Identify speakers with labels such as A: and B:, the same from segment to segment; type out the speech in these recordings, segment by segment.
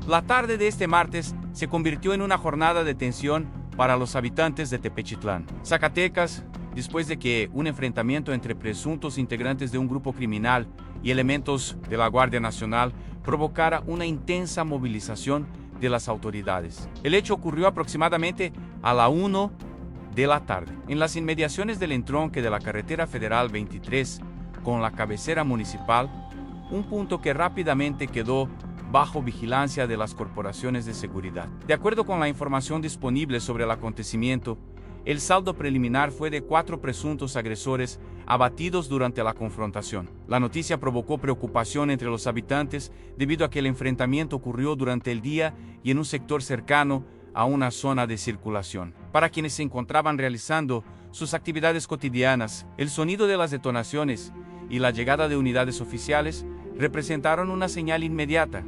A: La tarde de este martes se convirtió en una jornada de tensión para los habitantes de Tepechitlán, Zacatecas, después de que un enfrentamiento entre presuntos integrantes de un grupo criminal y elementos de la Guardia Nacional provocara una intensa movilización de las autoridades. El hecho ocurrió aproximadamente a la 1 de la tarde, en las inmediaciones del entronque de la carretera federal 23 con la cabecera municipal, un punto que rápidamente quedó bajo vigilancia de las corporaciones de seguridad. De acuerdo con la información disponible sobre el acontecimiento, el saldo preliminar fue de 4 presuntos agresores abatidos durante la confrontación. La noticia provocó preocupación entre los habitantes debido a que el enfrentamiento ocurrió durante el día y en un sector cercano a una zona de circulación. Para quienes se encontraban realizando sus actividades cotidianas, el sonido de las detonaciones y la llegada de unidades oficiales representaron una señal inmediata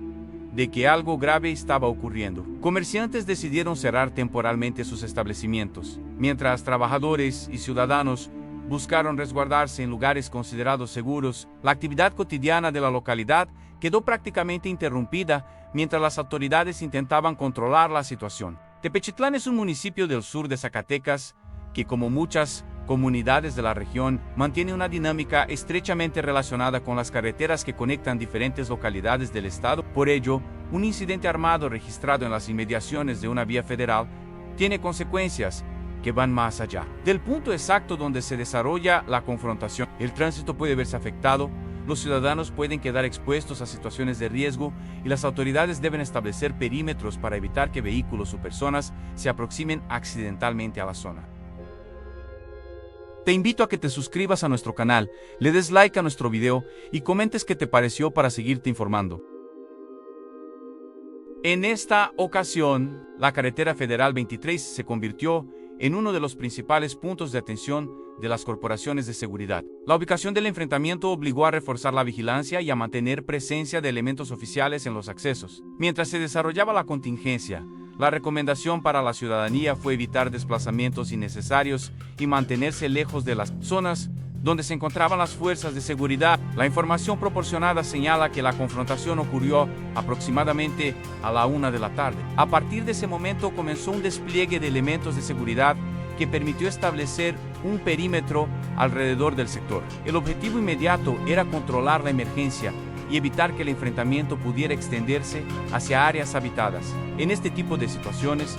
A: de que algo grave estaba ocurriendo. Comerciantes decidieron cerrar temporalmente sus establecimientos, mientras trabajadores y ciudadanos buscaron resguardarse en lugares considerados seguros. La actividad cotidiana de la localidad quedó prácticamente interrumpida mientras las autoridades intentaban controlar la situación. Tepechitlán es un municipio del sur de Zacatecas que, como muchas comunidades de la región, mantiene una dinámica estrechamente relacionada con las carreteras que conectan diferentes localidades del estado. Por ello, un incidente armado registrado en las inmediaciones de una vía federal tiene consecuencias que van más allá del punto exacto donde se desarrolla la confrontación. El tránsito puede verse afectado, los ciudadanos pueden quedar expuestos a situaciones de riesgo y las autoridades deben establecer perímetros para evitar que vehículos o personas se aproximen accidentalmente a la zona. Te invito a que te suscribas a nuestro canal, le des like a nuestro video y comentes qué te pareció para seguirte informando. En esta ocasión, la carretera federal 23 se convirtió en uno de los principales puntos de atención de las corporaciones de seguridad. La ubicación del enfrentamiento obligó a reforzar la vigilancia y a mantener presencia de elementos oficiales en los accesos. Mientras se desarrollaba la contingencia, la recomendación para la ciudadanía fue evitar desplazamientos innecesarios y mantenerse lejos de las zonas donde se encontraban las fuerzas de seguridad. La información proporcionada señala que la confrontación ocurrió aproximadamente a la 1 de la tarde. A partir de ese momento comenzó un despliegue de elementos de seguridad que permitió establecer un perímetro alrededor del sector. El objetivo inmediato era controlar la emergencia y evitar que el enfrentamiento pudiera extenderse hacia áreas habitadas. En este tipo de situaciones,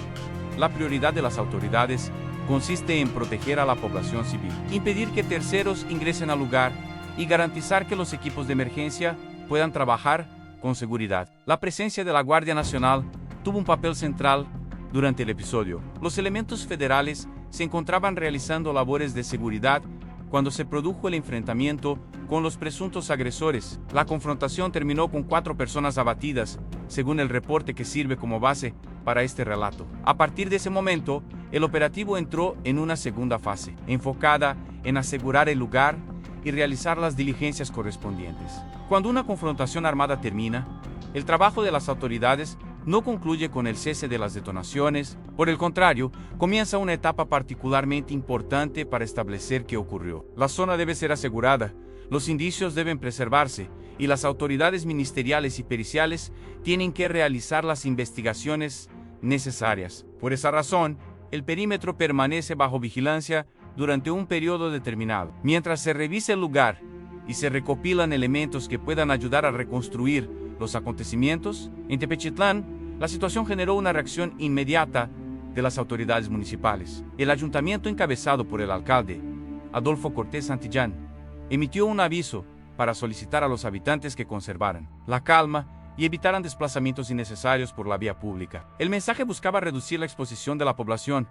A: la prioridad de las autoridades consiste en proteger a la población civil, impedir que terceros ingresen al lugar y garantizar que los equipos de emergencia puedan trabajar con seguridad. La presencia de la Guardia Nacional tuvo un papel central durante el episodio. Los elementos federales se encontraban realizando labores de seguridad cuando se produjo el enfrentamiento con los presuntos agresores. La confrontación terminó con 4 personas abatidas, según el reporte que sirve como base para este relato. A partir de ese momento, el operativo entró en una segunda fase, enfocada en asegurar el lugar y realizar las diligencias correspondientes. Cuando una confrontación armada termina, el trabajo de las autoridades no concluye con el cese de las detonaciones. Por el contrario, comienza una etapa particularmente importante para establecer qué ocurrió. La zona debe ser asegurada, los indicios deben preservarse y las autoridades ministeriales y periciales tienen que realizar las investigaciones necesarias. Por esa razón, el perímetro permanece bajo vigilancia durante un periodo determinado. Mientras se revisa el lugar y se recopilan elementos que puedan ayudar a reconstruir los acontecimientos, en Tepechitlán, la situación generó una reacción inmediata de las autoridades municipales. El ayuntamiento, encabezado por el alcalde, Adolfo Cortés Santillán, emitió un aviso para solicitar a los habitantes que conservaran la calma y evitaran desplazamientos innecesarios por la vía pública. El mensaje buscaba reducir la exposición de la población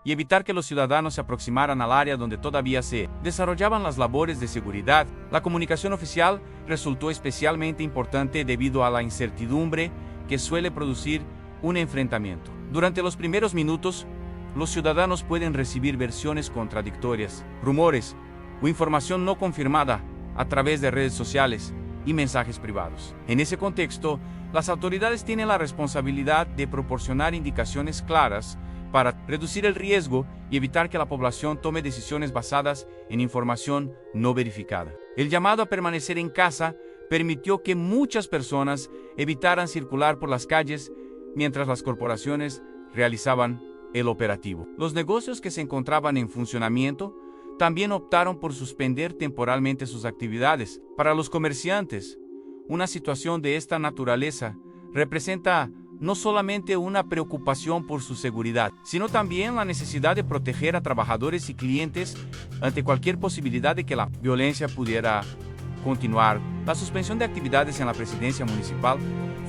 A: y evitar que los ciudadanos se aproximaran al área donde todavía se desarrollaban las labores de seguridad. La comunicación oficial resultó especialmente importante debido a la incertidumbre que suele producir un enfrentamiento. Durante los primeros minutos, los ciudadanos pueden recibir versiones contradictorias, rumores o información no confirmada a través de redes sociales y mensajes privados. En ese contexto, las autoridades tienen la responsabilidad de proporcionar indicaciones claras para reducir el riesgo y evitar que la población tome decisiones basadas en información no verificada. El llamado a permanecer en casa permitió que muchas personas evitaran circular por las calles mientras las corporaciones realizaban el operativo. Los negocios que se encontraban en funcionamiento también optaron por suspender temporalmente sus actividades. Para los comerciantes, una situación de esta naturaleza representa no solamente una preocupación por su seguridad, sino también la necesidad de proteger a trabajadores y clientes ante cualquier posibilidad de que la violencia pudiera continuar. La suspensión de actividades en la presidencia municipal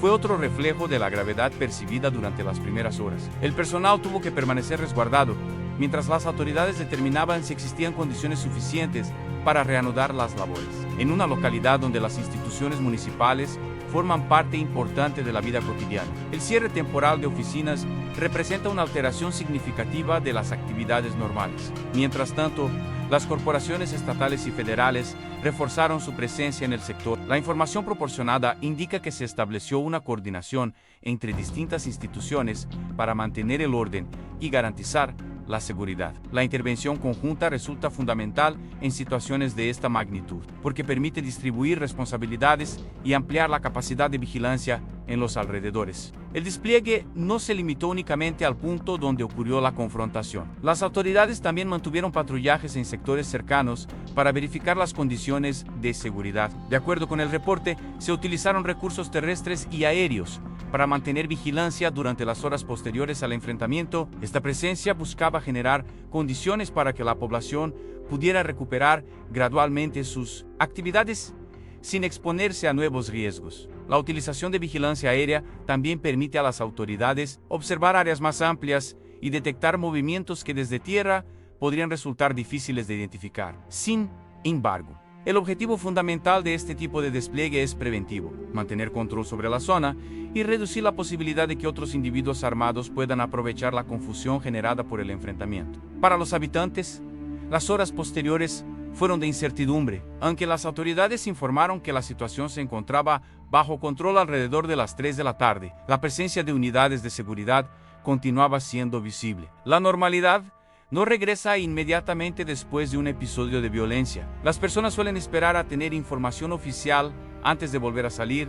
A: fue otro reflejo de la gravedad percibida durante las primeras horas. El personal tuvo que permanecer resguardado, mientras las autoridades determinaban si existían condiciones suficientes para reanudar las labores. En una localidad donde las instituciones municipales forman parte importante de la vida cotidiana, el cierre temporal de oficinas representa una alteración significativa de las actividades normales. Mientras tanto, las corporaciones estatales y federales reforzaron su presencia en el sector. La información proporcionada indica que se estableció una coordinación entre distintas instituciones para mantener el orden y garantizar la seguridad. La intervención conjunta resulta fundamental en situaciones de esta magnitud, porque permite distribuir responsabilidades y ampliar la capacidad de vigilancia en los alrededores. El despliegue no se limitó únicamente al punto donde ocurrió la confrontación. Las autoridades también mantuvieron patrullajes en sectores cercanos para verificar las condiciones de seguridad. De acuerdo con el reporte, se utilizaron recursos terrestres y aéreos para mantener vigilancia durante las horas posteriores al enfrentamiento. Esta presencia buscaba generar condiciones para que la población pudiera recuperar gradualmente sus actividades sin exponerse a nuevos riesgos. La utilización de vigilancia aérea también permite a las autoridades observar áreas más amplias y detectar movimientos que desde tierra podrían resultar difíciles de identificar. Sin embargo, el objetivo fundamental de este tipo de despliegue es preventivo, mantener control sobre la zona y reducir la posibilidad de que otros individuos armados puedan aprovechar la confusión generada por el enfrentamiento. Para los habitantes, las horas posteriores fueron de incertidumbre, aunque las autoridades informaron que la situación se encontraba bajo control alrededor de las 3 de la tarde. La presencia de unidades de seguridad continuaba siendo visible. La normalidad no regresa inmediatamente después de un episodio de violencia. Las personas suelen esperar a tener información oficial antes de volver a salir,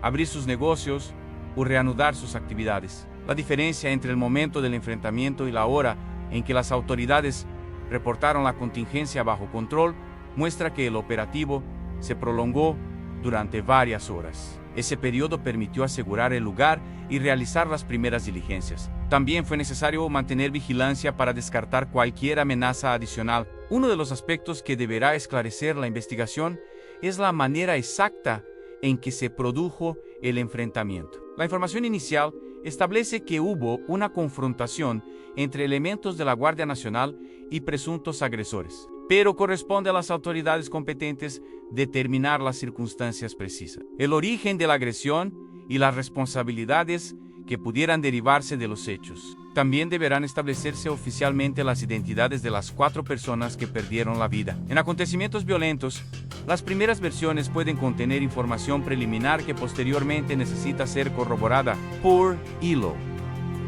A: abrir sus negocios o reanudar sus actividades. La diferencia entre el momento del enfrentamiento y la hora en que las autoridades reportaron la contingencia bajo control muestra que el operativo se prolongó durante varias horas. Ese periodo permitió asegurar el lugar y realizar las primeras diligencias. También fue necesario mantener vigilancia para descartar cualquier amenaza adicional. Uno de los aspectos que deberá esclarecer la investigación es la manera exacta en que se produjo el enfrentamiento. La información inicial establece que hubo una confrontación entre elementos de la Guardia Nacional y presuntos agresores, pero corresponde a las autoridades competentes determinar las circunstancias precisas, el origen de la agresión y las responsabilidades que pudieran derivarse de los hechos. También deberán establecerse oficialmente las identidades de las 4 personas que perdieron la vida. En acontecimientos violentos, las primeras versiones pueden contener información preliminar que posteriormente necesita ser corroborada por hilo.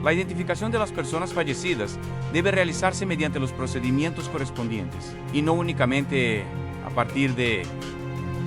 A: La identificación de las personas fallecidas debe realizarse mediante los procedimientos correspondientes y no únicamente a partir de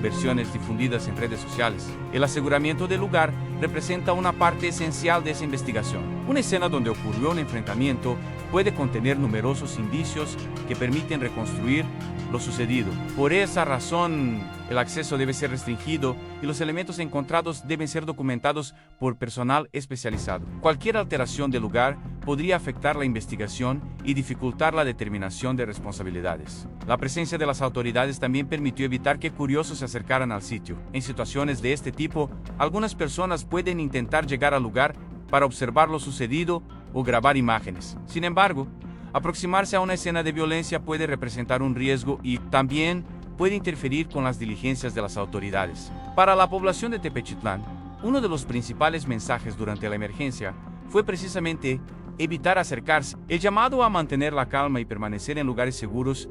A: versiones difundidas en redes sociales. El aseguramiento del lugar representa una parte esencial de esa investigación. Una escena donde ocurrió un enfrentamiento puede contener numerosos indicios que permiten reconstruir lo sucedido. Por esa razón, el acceso debe ser restringido y los elementos encontrados deben ser documentados por personal especializado. Cualquier alteración del lugar podría afectar la investigación y dificultar la determinación de responsabilidades. La presencia de las autoridades también permitió evitar que curiosos se acercaran al sitio. En situaciones de este tipo, algunas personas pueden intentar llegar al lugar para observar lo sucedido o grabar imágenes. Sin embargo, aproximarse a una escena de violencia puede representar un riesgo y también puede interferir con las diligencias de las autoridades. Para la población de Tepechitlán, uno de los principales mensajes durante la emergencia fue precisamente evitar acercarse. El llamado a mantener la calma y permanecer en lugares seguros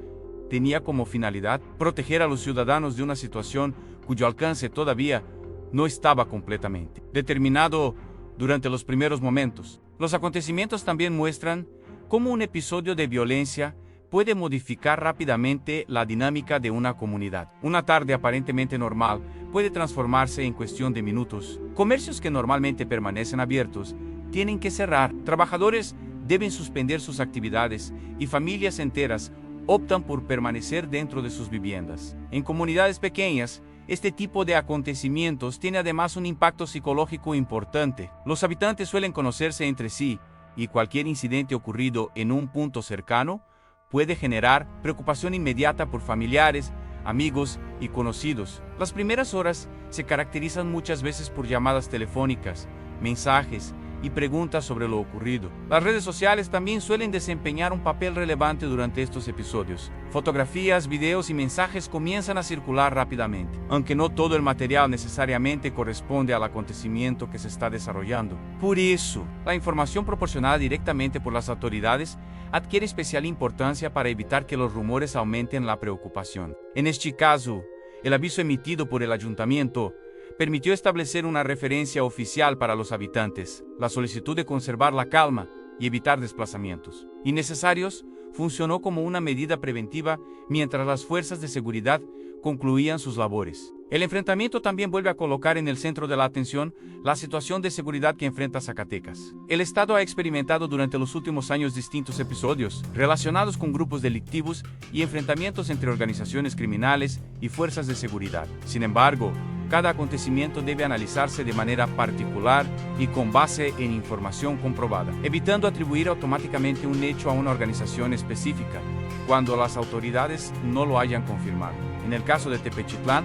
A: tenía como finalidad proteger a los ciudadanos de una situación cuyo alcance todavía no estaba completamente determinado durante los primeros momentos. Los acontecimientos también muestran cómo un episodio de violencia puede modificar rápidamente la dinámica de una comunidad. Una tarde aparentemente normal puede transformarse en cuestión de minutos. Comercios que normalmente permanecen abiertos tienen que cerrar. Trabajadores deben suspender sus actividades y familias enteras optan por permanecer dentro de sus viviendas. En comunidades pequeñas, este tipo de acontecimientos tiene además un impacto psicológico importante. Los habitantes suelen conocerse entre sí y cualquier incidente ocurrido en un punto cercano puede generar preocupación inmediata por familiares, amigos y conocidos. Las primeras horas se caracterizan muchas veces por llamadas telefónicas, mensajes y preguntas sobre lo ocurrido. Las redes sociales también suelen desempeñar un papel relevante durante estos episodios. Fotografías, videos y mensajes comienzan a circular rápidamente, aunque no todo el material necesariamente corresponde al acontecimiento que se está desarrollando. Por eso, la información proporcionada directamente por las autoridades adquiere especial importancia para evitar que los rumores aumenten la preocupación. En este caso, el aviso emitido por el ayuntamiento permitió establecer una referencia oficial para los habitantes. La solicitud de conservar la calma y evitar desplazamientos innecesarios funcionó como una medida preventiva mientras las fuerzas de seguridad concluían sus labores. El enfrentamiento también vuelve a colocar en el centro de la atención la situación de seguridad que enfrenta Zacatecas. El Estado ha experimentado durante los últimos años distintos episodios relacionados con grupos delictivos y enfrentamientos entre organizaciones criminales y fuerzas de seguridad. Sin embargo, cada acontecimiento debe analizarse de manera particular y con base en información comprobada, evitando atribuir automáticamente un hecho a una organización específica cuando las autoridades no lo hayan confirmado. En el caso de Tepechitlán,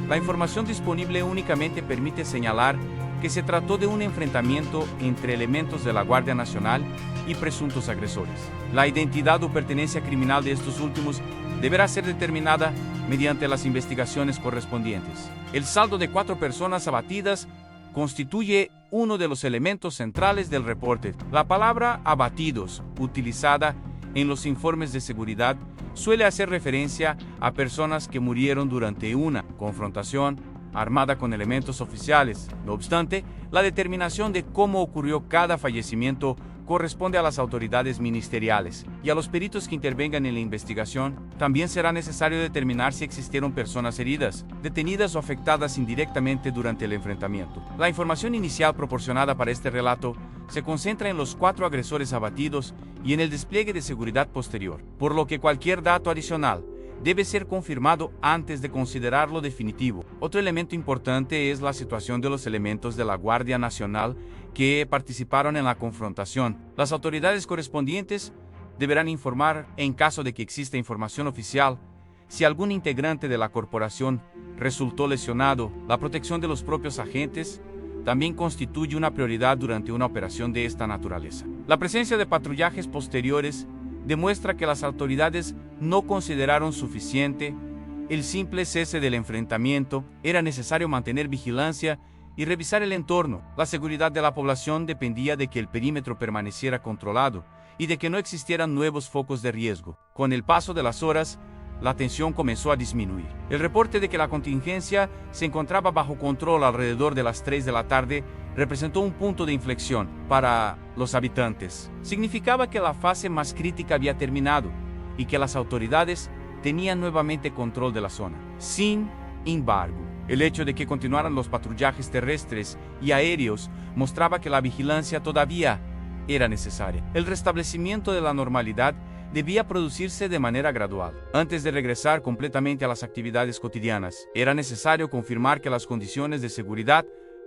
A: la información disponible únicamente permite señalar que se trató de un enfrentamiento entre elementos de la Guardia Nacional y presuntos agresores. La identidad o pertenencia criminal de estos últimos deberá ser determinada mediante las investigaciones correspondientes. El saldo de 4 personas abatidas constituye uno de los elementos centrales del reporte. La palabra abatidos, utilizada en los informes de seguridad, suele hacer referencia a personas que murieron durante una confrontación armada con elementos oficiales. No obstante, la determinación de cómo ocurrió cada fallecimiento corresponde a las autoridades ministeriales y a los peritos que intervengan en la investigación. También será necesario determinar si existieron personas heridas, detenidas o afectadas indirectamente durante el enfrentamiento. La información inicial proporcionada para este relato se concentra en los 4 agresores abatidos y en el despliegue de seguridad posterior, por lo que cualquier dato adicional debe ser confirmado antes de considerarlo definitivo. Otro elemento importante es la situación de los elementos de la Guardia Nacional que participaron en la confrontación. Las autoridades correspondientes deberán informar, en caso de que exista información oficial, si algún integrante de la corporación resultó lesionado. La protección de los propios agentes también constituye una prioridad durante una operación de esta naturaleza. La presencia de patrullajes posteriores demuestra que las autoridades no consideraron suficiente el simple cese del enfrentamiento. Era necesario mantener vigilancia y revisar el entorno. La seguridad de la población dependía de que el perímetro permaneciera controlado y de que no existieran nuevos focos de riesgo. Con el paso de las horas, la tensión comenzó a disminuir. El reporte de que la contingencia se encontraba bajo control alrededor de las 3 de la tarde representó un punto de inflexión para los habitantes. Significaba que la fase más crítica había terminado y que las autoridades tenían nuevamente control de la zona. Sin embargo, el hecho de que continuaran los patrullajes terrestres y aéreos mostraba que la vigilancia todavía era necesaria. El restablecimiento de la normalidad debía producirse de manera gradual. Antes de regresar completamente a las actividades cotidianas, era necesario confirmar que las condiciones de seguridad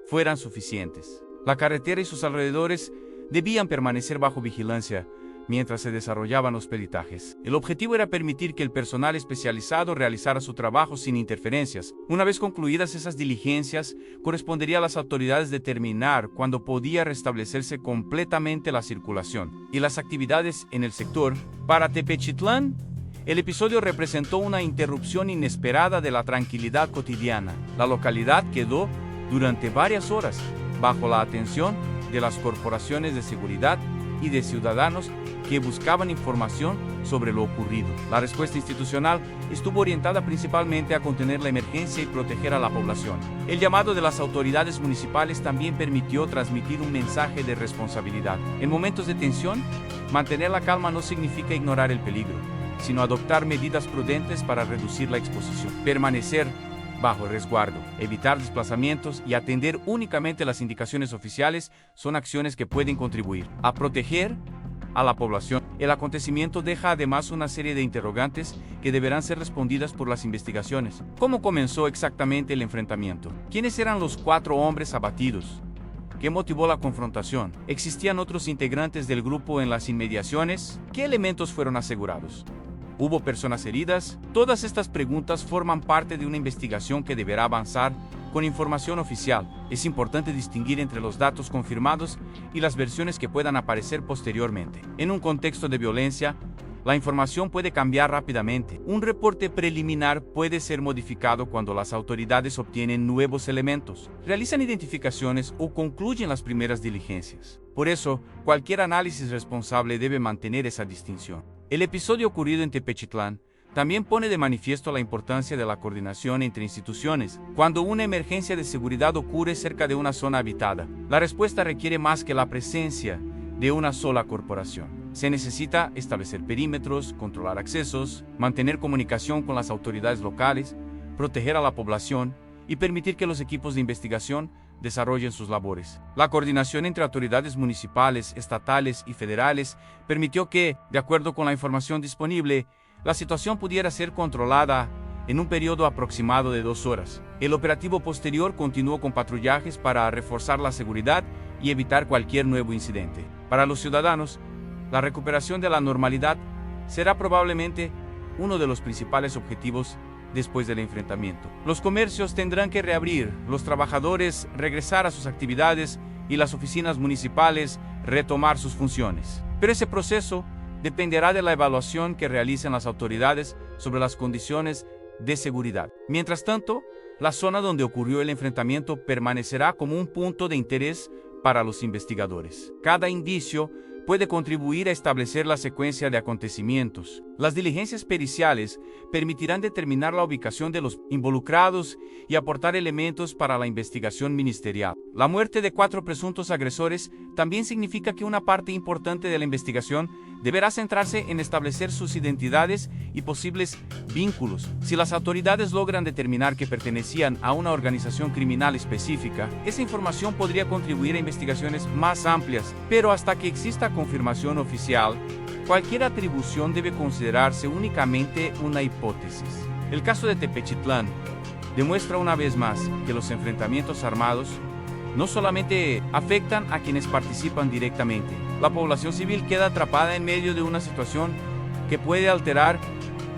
A: fueran suficientes. La carretera y sus alrededores debían permanecer bajo vigilancia mientras se desarrollaban los peritajes. El objetivo era permitir que el personal especializado realizara su trabajo sin interferencias. Una vez concluidas esas diligencias, correspondería a las autoridades determinar cuándo podía restablecerse completamente la circulación y las actividades en el sector. Para Tepechitlán, el episodio representó una interrupción inesperada de la tranquilidad cotidiana. La localidad quedó durante varias horas bajo la atención de las corporaciones de seguridad y de ciudadanos que buscaban información sobre lo ocurrido. La respuesta institucional estuvo orientada principalmente a contener la emergencia y proteger a la población. El llamado de las autoridades municipales también permitió transmitir un mensaje de responsabilidad. En momentos de tensión, mantener la calma no significa ignorar el peligro. sino adoptar medidas prudentes para reducir la exposición. Permanecer bajo resguardo, evitar desplazamientos y atender únicamente las indicaciones oficiales son acciones que pueden contribuir a proteger a la población. El acontecimiento deja además una serie de interrogantes que deberán ser respondidas por las investigaciones. ¿Cómo comenzó exactamente el enfrentamiento? ¿Quiénes eran los 4 hombres abatidos? ¿Qué motivó la confrontación? ¿Existían otros integrantes del grupo en las inmediaciones? ¿Qué elementos fueron asegurados? ¿Hubo personas heridas? Todas estas preguntas forman parte de una investigación que deberá avanzar con información oficial. Es importante distinguir entre los datos confirmados y las versiones que puedan aparecer posteriormente. En un contexto de violencia, la información puede cambiar rápidamente. Un reporte preliminar puede ser modificado cuando las autoridades obtienen nuevos elementos, realizan identificaciones o concluyen las primeras diligencias. Por eso, cualquier análisis responsable debe mantener esa distinción. El episodio ocurrido en Tepechitlán también pone de manifiesto la importancia de la coordinación entre instituciones. Cuando una emergencia de seguridad ocurre cerca de una zona habitada, la respuesta requiere más que la presencia de una sola corporación. Se necesita establecer perímetros, controlar accesos, mantener comunicación con las autoridades locales, proteger a la población y permitir que los equipos de investigación desarrollen sus labores. La coordinación entre autoridades municipales, estatales y federales permitió que, de acuerdo con la información disponible, la situación pudiera ser controlada en un periodo aproximado de 2 horas. El operativo posterior continuó con patrullajes para reforzar la seguridad y evitar cualquier nuevo incidente. Para los ciudadanos, la recuperación de la normalidad será probablemente uno de los principales objetivos después del enfrentamiento. Los comercios tendrán que reabrir, los trabajadores regresar a sus actividades y las oficinas municipales retomar sus funciones. Pero ese proceso dependerá de la evaluación que realicen las autoridades sobre las condiciones de seguridad. Mientras tanto, la zona donde ocurrió el enfrentamiento permanecerá como un punto de interés para los investigadores. Cada indicio puede contribuir a establecer la secuencia de acontecimientos. Las diligencias periciales permitirán determinar la ubicación de los involucrados y aportar elementos para la investigación ministerial. La muerte de 4 presuntos agresores también significa que una parte importante de la investigación deberá centrarse en establecer sus identidades y posibles vínculos. Si las autoridades logran determinar que pertenecían a una organización criminal específica, esa información podría contribuir a investigaciones más amplias, pero hasta que exista confirmación oficial, cualquier atribución debe considerarse únicamente una hipótesis. El caso de Tepechitlán demuestra una vez más que los enfrentamientos armados no solamente afectan a quienes participan directamente. La población civil queda atrapada en medio de una situación que puede alterar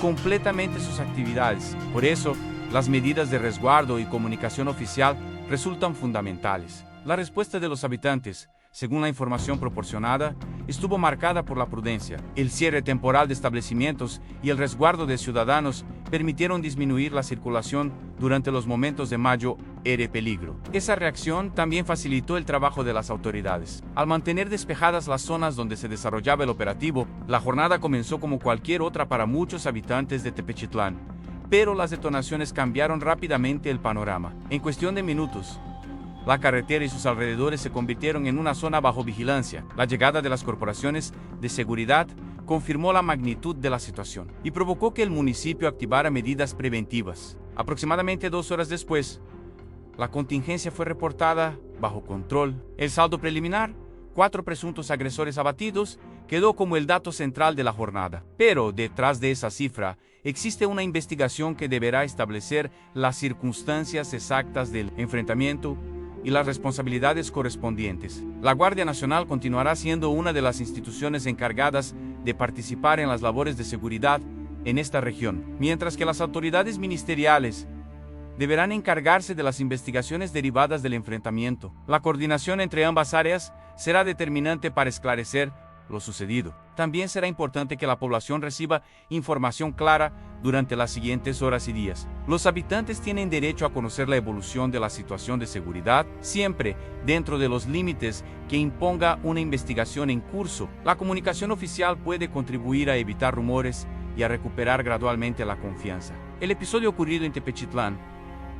A: completamente sus actividades. Por eso, las medidas de resguardo y comunicación oficial resultan fundamentales. La respuesta de los habitantes, según la información proporcionada, estuvo marcada por la prudencia. El cierre temporal de establecimientos y el resguardo de ciudadanos permitieron disminuir la circulación durante los momentos de mayor peligro. Esa reacción también facilitó el trabajo de las autoridades. Al mantener despejadas las zonas donde se desarrollaba el operativo, la jornada comenzó como cualquier otra para muchos habitantes de Tepechitlán, pero las detonaciones cambiaron rápidamente el panorama. En cuestión de minutos, la carretera y sus alrededores se convirtieron en una zona bajo vigilancia. La llegada de las corporaciones de seguridad confirmó la magnitud de la situación y provocó que el municipio activara medidas preventivas. Aproximadamente 2 horas después, la contingencia fue reportada bajo control. El saldo preliminar, 4 presuntos agresores abatidos, quedó como el dato central de la jornada. Pero detrás de esa cifra, existe una investigación que deberá establecer las circunstancias exactas del enfrentamiento y las responsabilidades correspondientes. La Guardia Nacional continuará siendo una de las instituciones encargadas de participar en las labores de seguridad en esta región, mientras que las autoridades ministeriales deberán encargarse de las investigaciones derivadas del enfrentamiento. La coordinación entre ambas áreas será determinante para esclarecer lo sucedido. También será importante que la población reciba información clara durante las siguientes horas y días. Los habitantes tienen derecho a conocer la evolución de la situación de seguridad, siempre dentro de los límites que imponga una investigación en curso. La comunicación oficial puede contribuir a evitar rumores y a recuperar gradualmente la confianza. El episodio ocurrido en Tepechitlán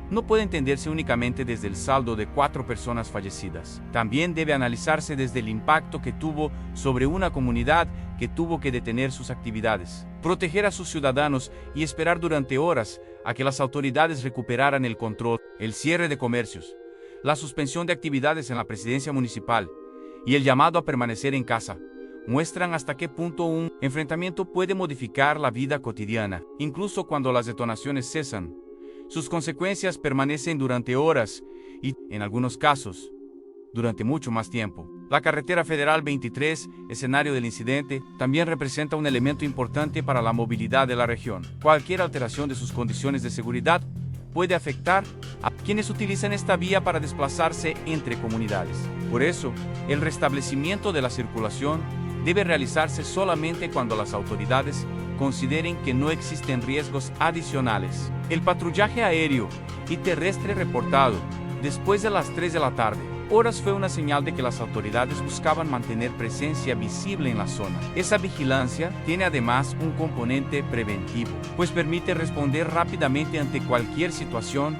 A: no puede entenderse únicamente desde el saldo de 4 personas fallecidas. También debe analizarse desde el impacto que tuvo sobre una comunidad que tuvo que detener sus actividades. proteger a sus ciudadanos y esperar durante horas a que las autoridades recuperaran el control, el cierre de comercios, la suspensión de actividades en la presidencia municipal y el llamado a permanecer en casa, muestran hasta qué punto un enfrentamiento puede modificar la vida cotidiana. Incluso cuando las detonaciones cesan, sus consecuencias permanecen durante horas y, en algunos casos, durante mucho más tiempo. La carretera federal 23, escenario del incidente, también representa un elemento importante para la movilidad de la región. Cualquier alteración de sus condiciones de seguridad puede afectar a quienes utilizan esta vía para desplazarse entre comunidades. Por eso, el restablecimiento de la circulación debe realizarse solamente cuando las autoridades consideren que no existen riesgos adicionales. El patrullaje aéreo y terrestre reportado después de las 3 de la tarde horas fue una señal de que las autoridades buscaban mantener presencia visible en la zona. Esa vigilancia tiene además un componente preventivo, pues permite responder rápidamente ante cualquier situación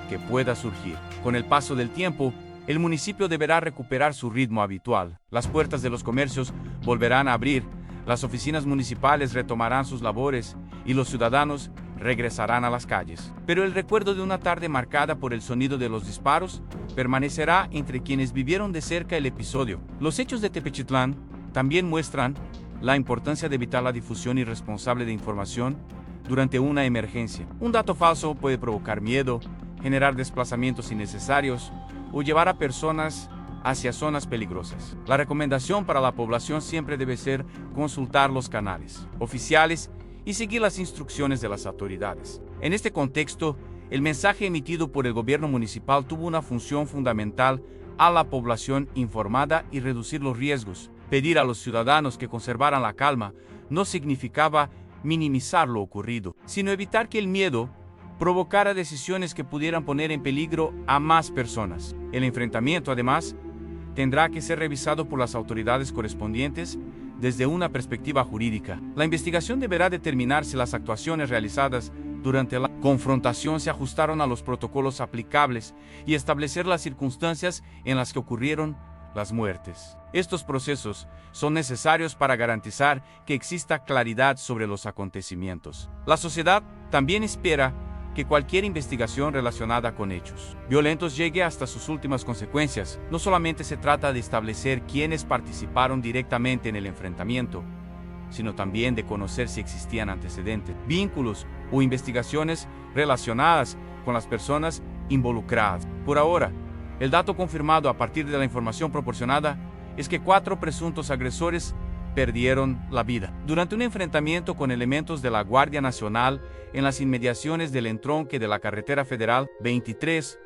A: que pueda surgir. Con el paso del tiempo, el municipio deberá recuperar su ritmo habitual. Las puertas de los comercios volverán a abrir, las oficinas municipales retomarán sus labores y los ciudadanos regresarán a las calles. Pero el recuerdo de una tarde marcada por el sonido de los disparos permanecerá entre quienes vivieron de cerca el episodio. Los hechos de Tepechitlán también muestran la importancia de evitar la difusión irresponsable de información durante una emergencia. Un dato falso puede provocar miedo, generar desplazamientos innecesarios o llevar a personas hacia zonas peligrosas. La recomendación para la población siempre debe ser consultar los canales oficiales y seguir las instrucciones de las autoridades. En este contexto, el mensaje emitido por el gobierno municipal tuvo una función fundamental a la población informada y reducir los riesgos. Pedir a los ciudadanos que conservaran la calma no significaba minimizar lo ocurrido, sino evitar que el miedo provocara decisiones que pudieran poner en peligro a más personas. El enfrentamiento, además, tendrá que ser revisado por las autoridades correspondientes desde una perspectiva jurídica. La investigación deberá determinar si las actuaciones realizadas durante la confrontación se ajustaron a los protocolos aplicables y establecer las circunstancias en las que ocurrieron las muertes. Estos procesos son necesarios para garantizar que exista claridad sobre los acontecimientos. La sociedad también espera que cualquier investigación relacionada con hechos violentos llegue hasta sus últimas consecuencias. No solamente se trata de establecer quiénes participaron directamente en el enfrentamiento, sino también de conocer si existían antecedentes, vínculos o investigaciones relacionadas con las personas involucradas. Por ahora, el dato confirmado a partir de la información proporcionada es que 4 presuntos agresores perdieron la vida durante un enfrentamiento con elementos de la Guardia Nacional en las inmediaciones del entronque de la carretera federal 23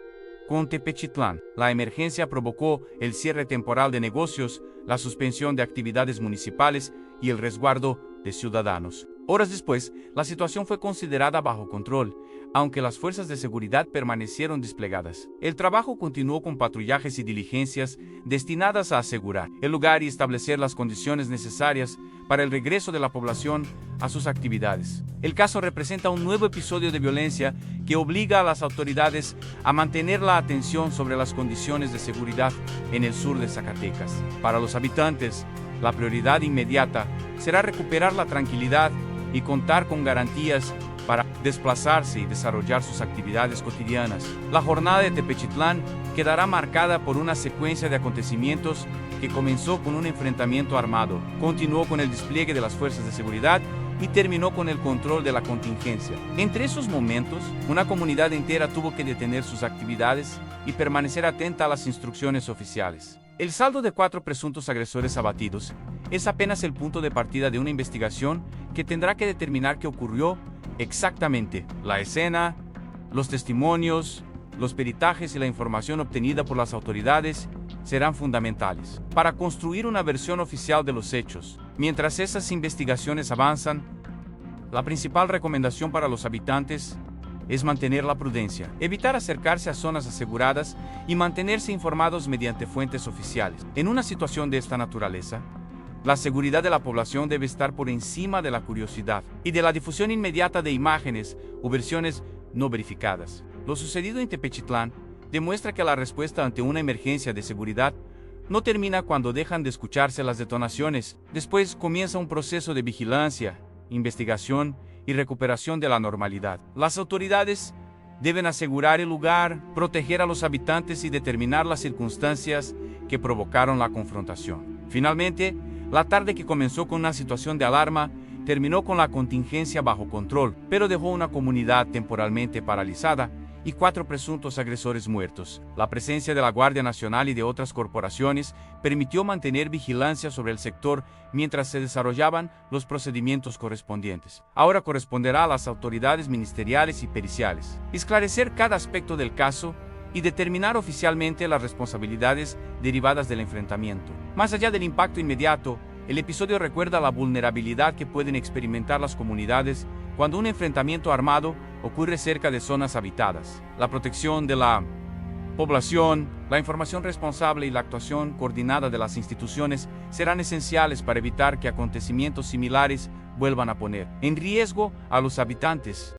A: con Tepechitlán. La emergencia provocó el cierre temporal de negocios, la suspensión de actividades municipales y el resguardo de ciudadanos. Horas después, la situación fue considerada bajo control, aunque las fuerzas de seguridad permanecieron desplegadas. El trabajo continuó con patrullajes y diligencias destinadas a asegurar el lugar y establecer las condiciones necesarias para el regreso de la población a sus actividades. El caso representa un nuevo episodio de violencia que obliga a las autoridades a mantener la atención sobre las condiciones de seguridad en el sur de Zacatecas. Para los habitantes, la prioridad inmediata será recuperar la tranquilidad y contar con garantías para desplazarse y desarrollar sus actividades cotidianas. La jornada de Tepechitlán quedará marcada por una secuencia de acontecimientos que comenzó con un enfrentamiento armado, continuó con el despliegue de las fuerzas de seguridad y terminó con el control de la contingencia. Entre esos momentos, una comunidad entera tuvo que detener sus actividades y permanecer atenta a las instrucciones oficiales. El saldo de 4 presuntos agresores abatidos es apenas el punto de partida de una investigación que tendrá que determinar qué ocurrió exactamente. La escena, los testimonios, los peritajes y la información obtenida por las autoridades serán fundamentales para construir una versión oficial de los hechos. Mientras esas investigaciones avanzan, la principal recomendación para los habitantes es mantener la prudencia, evitar acercarse a zonas aseguradas y mantenerse informados mediante fuentes oficiales. En una situación de esta naturaleza, la seguridad de la población debe estar por encima de la curiosidad y de la difusión inmediata de imágenes o versiones no verificadas. Lo sucedido en Tepechitlán demuestra que la respuesta ante una emergencia de seguridad no termina cuando dejan de escucharse las detonaciones. Después comienza un proceso de vigilancia, investigación y recuperación de la normalidad. Las autoridades deben asegurar el lugar, proteger a los habitantes y determinar las circunstancias que provocaron la confrontación. Finalmente, la tarde que comenzó con una situación de alarma terminó con la contingencia bajo control, pero dejó una comunidad temporalmente paralizada y 4 presuntos agresores muertos. La presencia de la Guardia Nacional y de otras corporaciones permitió mantener vigilancia sobre el sector mientras se desarrollaban los procedimientos correspondientes. Ahora corresponderá a las autoridades ministeriales y periciales esclarecer cada aspecto del caso y determinar oficialmente las responsabilidades derivadas del enfrentamiento. Más allá del impacto inmediato, el episodio recuerda la vulnerabilidad que pueden experimentar las comunidades cuando un enfrentamiento armado ocurre cerca de zonas habitadas. La protección de la población, la información responsable y la actuación coordinada de las instituciones serán esenciales para evitar que acontecimientos similares vuelvan a poner en riesgo a los habitantes.